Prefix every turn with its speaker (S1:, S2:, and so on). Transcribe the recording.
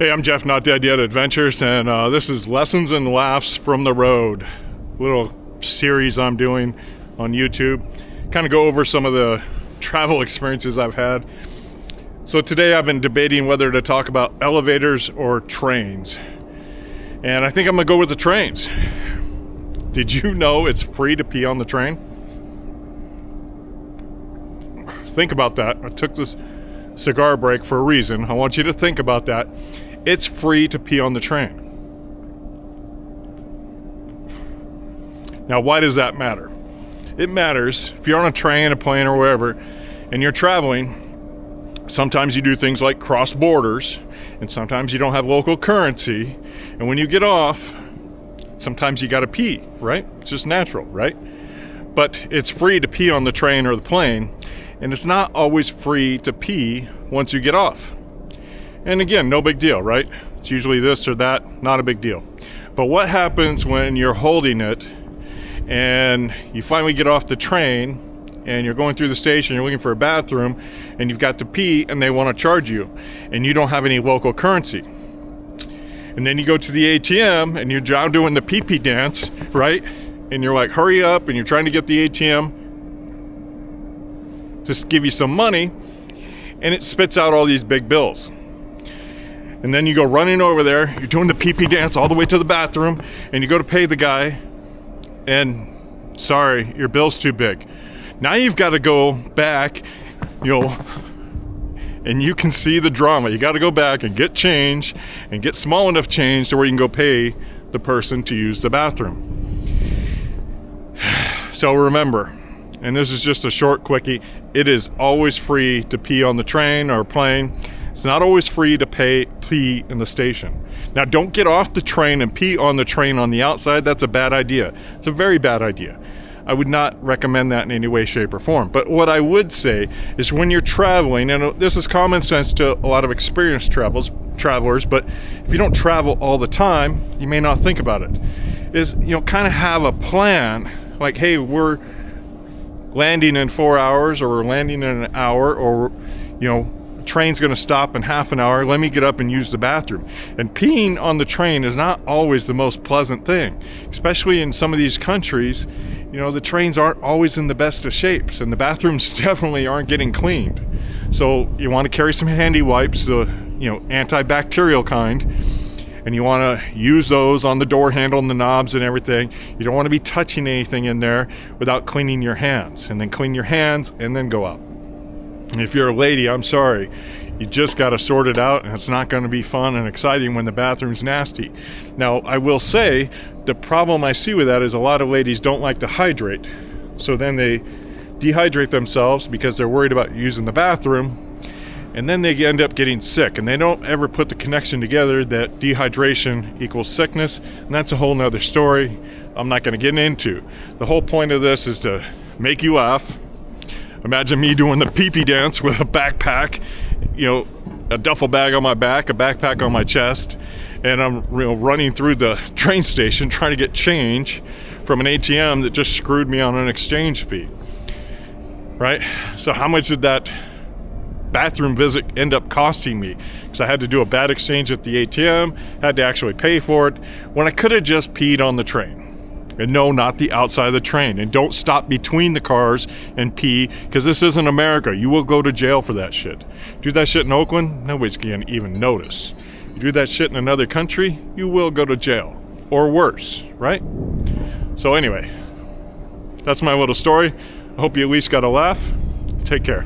S1: Hey, I'm Jeff, Not Dead Yet Adventures, and this is Lessons and Laughs from the Road. Little series I'm doing on YouTube. Kind of go over some of the travel experiences I've had. So today I've been debating whether to talk about elevators or trains. And I think I'm going to go with the trains. Did you know it's free to pee on the train? Think about that. I took this cigar break for a reason. I want you to think about that. It's free to pee on the train. Now, why does that matter? It matters if you're on a train, a plane, or wherever, and you're traveling. Sometimes you do things like cross borders, and sometimes you don't have local currency. And when you get off, sometimes you got to pee, right? It's just natural, right? But it's free to pee on the train or the plane, and it's not always free to pee once you get off. And again, no big deal, right? It's usually this or that, not a big deal. But what happens when you're holding it and you finally get off the train and you're going through the station, you're looking for a bathroom, and you've got to pee and they want to charge you, and you don't have any local currency? And then you go to the ATM and you're down doing the pee-pee dance, right? And you're like, hurry up, and you're trying to get the ATM to give you some money, and it spits out all these big bills. And then you go running over there, you're doing the pee-pee dance all the way to the bathroom, and you go to pay the guy, and sorry, your bill's too big. Now you've got to go back, and you can see the drama. You got to go back and get change, and get small enough change to where you can go pay the person to use the bathroom. So remember, and this is just a short quickie, it is always free to pee on the train or plane. It's not always free to pee in the station. Now, don't get off the train and pee on the train on the outside. That's a bad idea. It's a very bad idea. I would not recommend that in any way, shape, or form. But what I would say is when you're traveling, and this is common sense to a lot of experienced travelers, but if you don't travel all the time, you may not think about it, is, kind of have a plan. Like, hey, we're landing in 4 hours, or we're landing in an hour, or, train's going to stop in half an hour. Let me get up and use the bathroom. And peeing on the train is not always the most pleasant thing, especially in some of these countries. The trains aren't always in the best of shapes, and the bathrooms definitely aren't getting cleaned. So you want to carry some handy wipes, the antibacterial kind, and you want to use those on the door handle and the knobs and everything. You don't want to be touching anything in there without cleaning your hands, and then clean your hands and then go out. And if you're a lady, I'm sorry, you just got to sort it out, and it's not going to be fun and exciting when the bathroom's nasty. Now, I will say, the problem I see with that is a lot of ladies don't like to hydrate. So then they dehydrate themselves because they're worried about using the bathroom, and then they end up getting sick. And they don't ever put the connection together that dehydration equals sickness, and that's a whole nother story I'm not going to get into. The whole point of this is to make you laugh. Imagine me doing the pee-pee dance with a backpack, a duffel bag on my back, a backpack on my chest, and I'm running through the train station trying to get change from an ATM that just screwed me on an exchange fee, right? So how much did that bathroom visit end up costing me? Because I had to do a bad exchange at the ATM, had to actually pay for it, when I could have just peed on the train. And no, not the outside of the train. And don't stop between the cars and pee, because this isn't America. You will go to jail for that shit. Do that shit in Oakland, nobody's going to even notice. You do that shit in another country, you will go to jail. Or worse, right? So anyway, that's my little story. I hope you at least got a laugh. Take care.